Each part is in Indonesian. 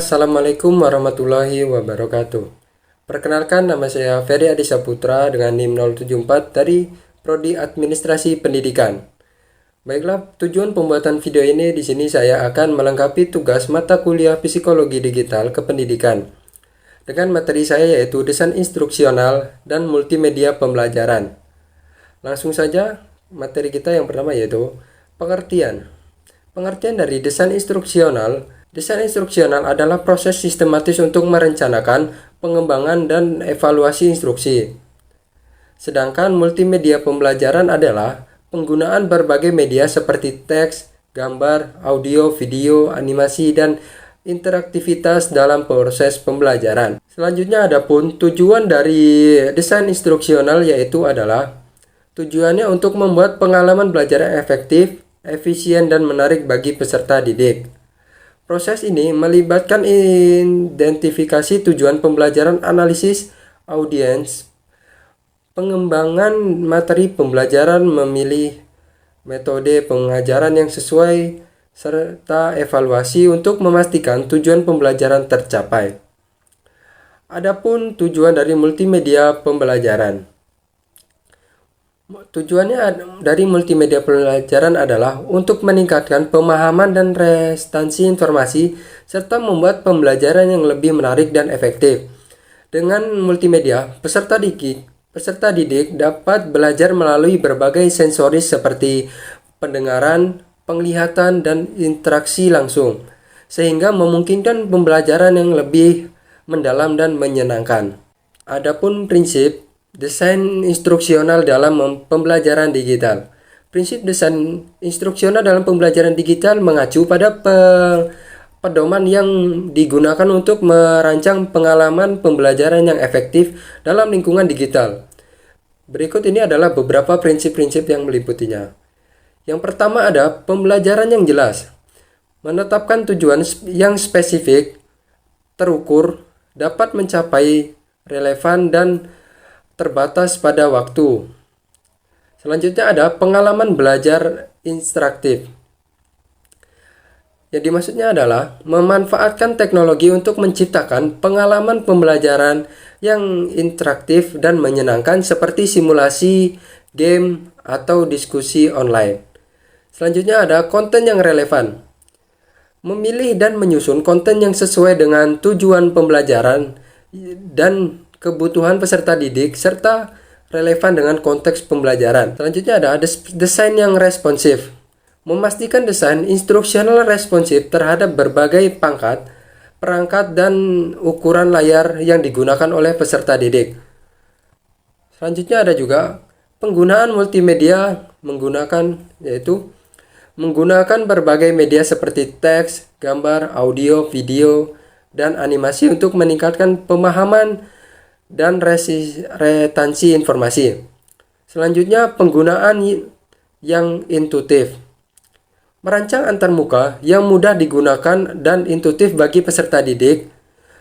Assalamualaikum warahmatullahi wabarakatuh. Perkenalkan, nama saya Ferry Adi Saputra dengan NIM 074 dari Prodi Administrasi Pendidikan. Baiklah, tujuan pembuatan video ini di sini saya akan melengkapi tugas mata kuliah Psikologi Digital Kependidikan dengan materi saya yaitu desain instruksional dan multimedia pembelajaran. Langsung saja materi kita yang pertama yaitu pengertian. Pengertian dari desain instruksional. Desain instruksional adalah proses sistematis untuk merencanakan, pengembangan, dan evaluasi instruksi. Sedangkan multimedia pembelajaran adalah penggunaan berbagai media seperti teks, gambar, audio, video, animasi, dan interaktivitas dalam proses pembelajaran. Selanjutnya adapun tujuan dari desain instruksional yaitu adalah tujuannya untuk membuat pengalaman belajar yang efektif, efisien, dan menarik bagi peserta didik. Proses ini melibatkan identifikasi tujuan pembelajaran, analisis audiens, pengembangan materi pembelajaran, memilih metode pengajaran yang sesuai, serta evaluasi untuk memastikan tujuan pembelajaran tercapai. Adapun tujuan dari multimedia pembelajaran. Tujuannya dari multimedia pembelajaran adalah untuk meningkatkan pemahaman dan retensi informasi serta membuat pembelajaran yang lebih menarik dan efektif. Dengan multimedia, peserta didik dapat belajar melalui berbagai sensoris seperti pendengaran, penglihatan, dan interaksi langsung, sehingga memungkinkan pembelajaran yang lebih mendalam dan menyenangkan. Adapun prinsip desain instruksional dalam pembelajaran digital. Prinsip desain instruksional dalam pembelajaran digital mengacu pada pedoman yang digunakan untuk merancang pengalaman pembelajaran yang efektif dalam lingkungan digital. Berikut ini adalah beberapa prinsip-prinsip yang meliputinya. Yang pertama ada pembelajaran yang jelas. Menetapkan tujuan yang spesifik, terukur, dapat mencapai, relevan, dan terbatas pada waktu. Selanjutnya ada pengalaman belajar interaktif. Yang dimaksudnya adalah memanfaatkan teknologi untuk menciptakan pengalaman pembelajaran yang interaktif dan menyenangkan seperti simulasi, game, atau diskusi online. Selanjutnya ada konten yang relevan. Memilih dan menyusun konten yang sesuai dengan tujuan pembelajaran dan kebutuhan peserta didik serta relevan dengan konteks pembelajaran. Selanjutnya ada desain yang responsif. Memastikan desain instruksional responsif terhadap berbagai pangkat, perangkat, dan ukuran layar yang digunakan oleh peserta didik. Selanjutnya ada juga penggunaan multimedia menggunakan berbagai media seperti teks, gambar, audio, video, dan animasi untuk meningkatkan pemahaman dan retensi informasi. Selanjutnya penggunaan yang intuitif. Merancang antarmuka yang mudah digunakan dan intuitif bagi peserta didik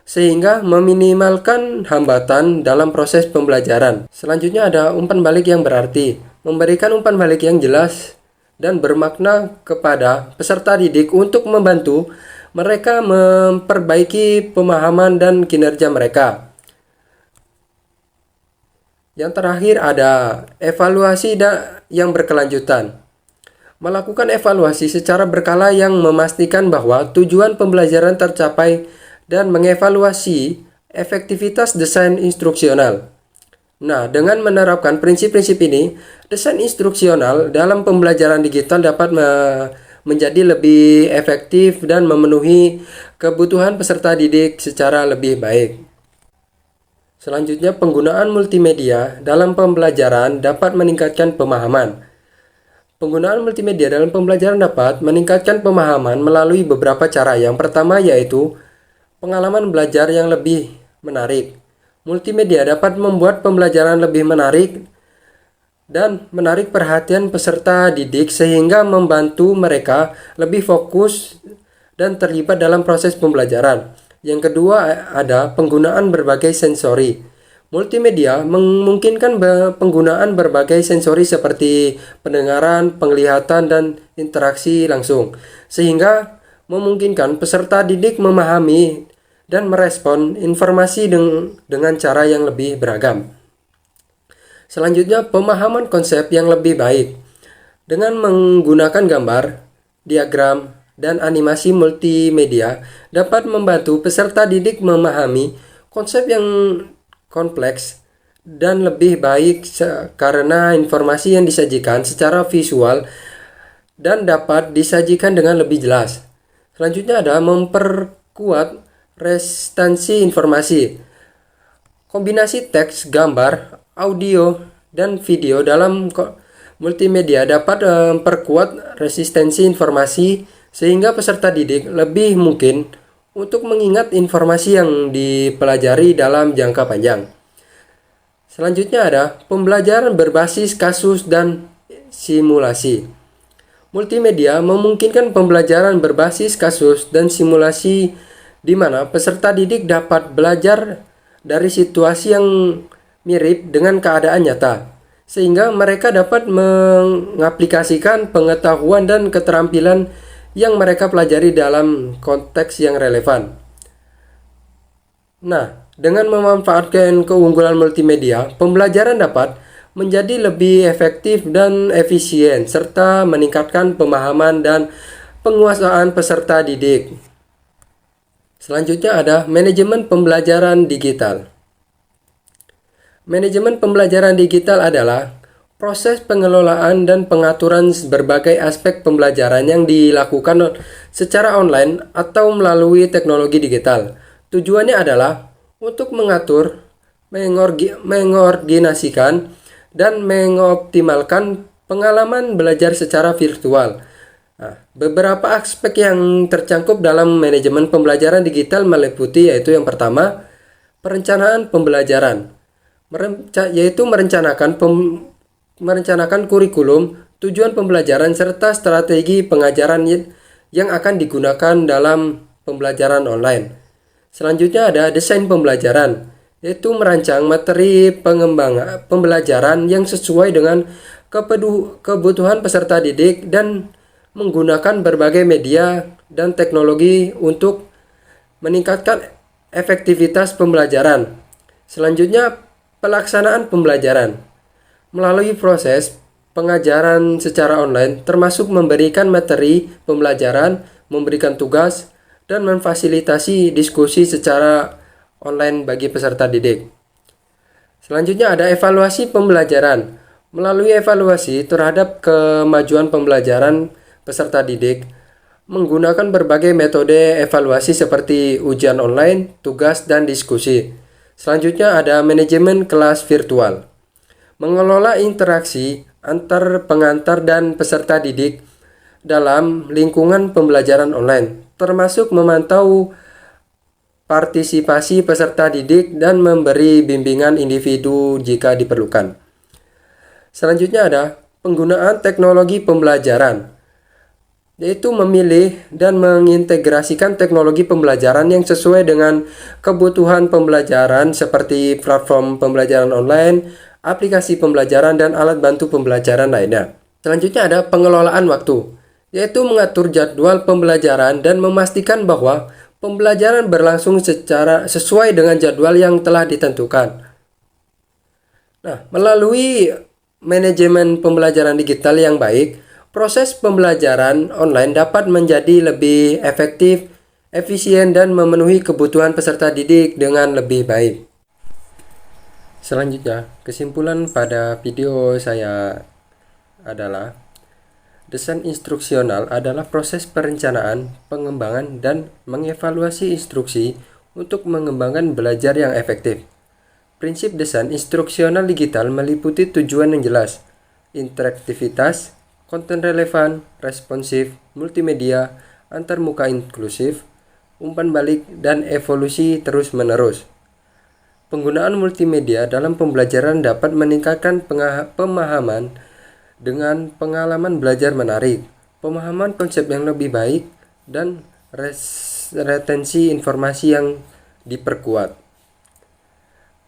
sehingga meminimalkan hambatan dalam proses pembelajaran. Selanjutnya ada umpan balik yang berarti. Memberikan umpan balik yang jelas dan bermakna kepada peserta didik untuk membantu mereka memperbaiki pemahaman dan kinerja mereka. Yang terakhir ada evaluasi yang berkelanjutan. Melakukan evaluasi secara berkala yang memastikan bahwa tujuan pembelajaran tercapai dan mengevaluasi efektivitas desain instruksional. Nah, dengan menerapkan prinsip-prinsip ini, desain instruksional dalam pembelajaran digital dapat menjadi lebih efektif dan memenuhi kebutuhan peserta didik secara lebih baik. Selanjutnya, penggunaan multimedia dalam pembelajaran dapat meningkatkan pemahaman. Penggunaan multimedia dalam pembelajaran dapat meningkatkan pemahaman melalui beberapa cara. Yang pertama yaitu pengalaman belajar yang lebih menarik. Multimedia dapat membuat pembelajaran lebih menarik dan menarik perhatian peserta didik sehingga membantu mereka lebih fokus dan terlibat dalam proses pembelajaran. Yang kedua ada penggunaan berbagai sensori. Multimedia memungkinkan penggunaan berbagai sensori seperti pendengaran, penglihatan, dan interaksi langsung, sehingga memungkinkan peserta didik memahami dan merespon informasi dengan cara yang lebih beragam. Selanjutnya, pemahaman konsep yang lebih baik. Dengan menggunakan gambar, diagram, dan animasi multimedia dapat membantu peserta didik memahami konsep yang kompleks dan lebih baik karena informasi yang disajikan secara visual dan dapat disajikan dengan lebih jelas. Selanjutnya ada memperkuat retensi informasi. Kombinasi teks, gambar, audio, dan video dalam multimedia dapat memperkuat resistensi informasi sehingga peserta didik lebih mungkin untuk mengingat informasi yang dipelajari dalam jangka panjang. Selanjutnya ada pembelajaran berbasis kasus dan simulasi. Multimedia memungkinkan pembelajaran berbasis kasus dan simulasi di mana peserta didik dapat belajar dari situasi yang mirip dengan keadaan nyata, sehingga mereka dapat mengaplikasikan pengetahuan dan keterampilan yang mereka pelajari dalam konteks yang relevan. Nah, dengan memanfaatkan keunggulan multimedia, pembelajaran dapat menjadi lebih efektif dan efisien, serta meningkatkan pemahaman dan penguasaan peserta didik. Selanjutnya ada manajemen pembelajaran digital. Manajemen pembelajaran digital adalah proses pengelolaan dan pengaturan berbagai aspek pembelajaran yang dilakukan secara online atau melalui teknologi digital. Tujuannya adalah untuk mengatur, mengordinasikan, dan mengoptimalkan pengalaman belajar secara virtual. Nah, beberapa aspek yang tercakup dalam manajemen pembelajaran digital meliputi yaitu yang pertama, perencanaan pembelajaran, yaitu merencanakan kurikulum, tujuan pembelajaran, serta strategi pengajaran yang akan digunakan dalam pembelajaran online. Selanjutnya ada desain pembelajaran, yaitu merancang materi pengembangan pembelajaran yang sesuai dengan kebutuhan peserta didik dan menggunakan berbagai media dan teknologi untuk meningkatkan efektivitas pembelajaran. Selanjutnya, pelaksanaan pembelajaran melalui proses pengajaran secara online, termasuk memberikan materi pembelajaran, memberikan tugas, dan memfasilitasi diskusi secara online bagi peserta didik. Selanjutnya ada evaluasi pembelajaran. Melalui evaluasi terhadap kemajuan pembelajaran peserta didik, menggunakan berbagai metode evaluasi seperti ujian online, tugas, dan diskusi. Selanjutnya ada manajemen kelas virtual. Mengelola interaksi antar pengantar dan peserta didik dalam lingkungan pembelajaran online, termasuk memantau partisipasi peserta didik dan memberi bimbingan individu jika diperlukan. Selanjutnya ada penggunaan teknologi pembelajaran, yaitu memilih dan mengintegrasikan teknologi pembelajaran yang sesuai dengan kebutuhan pembelajaran seperti platform pembelajaran online, aplikasi pembelajaran, dan alat bantu pembelajaran lainnya. Selanjutnya ada pengelolaan waktu, yaitu mengatur jadwal pembelajaran dan memastikan bahwa pembelajaran berlangsung secara sesuai dengan jadwal yang telah ditentukan. Nah, melalui manajemen pembelajaran digital yang baik, proses pembelajaran online dapat menjadi lebih efektif, efisien, dan memenuhi kebutuhan peserta didik dengan lebih baik. Selanjutnya, kesimpulan pada video saya adalah desain instruksional adalah proses perencanaan, pengembangan, dan mengevaluasi instruksi untuk mengembangkan belajar yang efektif. Prinsip desain instruksional digital meliputi tujuan yang jelas, interaktivitas, konten relevan, responsif, multimedia, antarmuka inklusif, umpan balik, dan evolusi terus-menerus. Penggunaan multimedia dalam pembelajaran dapat meningkatkan pemahaman dengan pengalaman belajar menarik, pemahaman konsep yang lebih baik, dan retensi informasi yang diperkuat.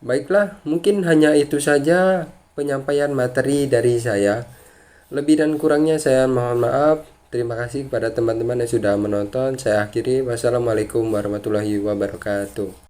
Baiklah, mungkin hanya itu saja penyampaian materi dari saya. Lebih dan kurangnya saya mohon maaf. Terima kasih kepada teman-teman yang sudah menonton. Saya akhiri. Wassalamualaikum warahmatullahi wabarakatuh.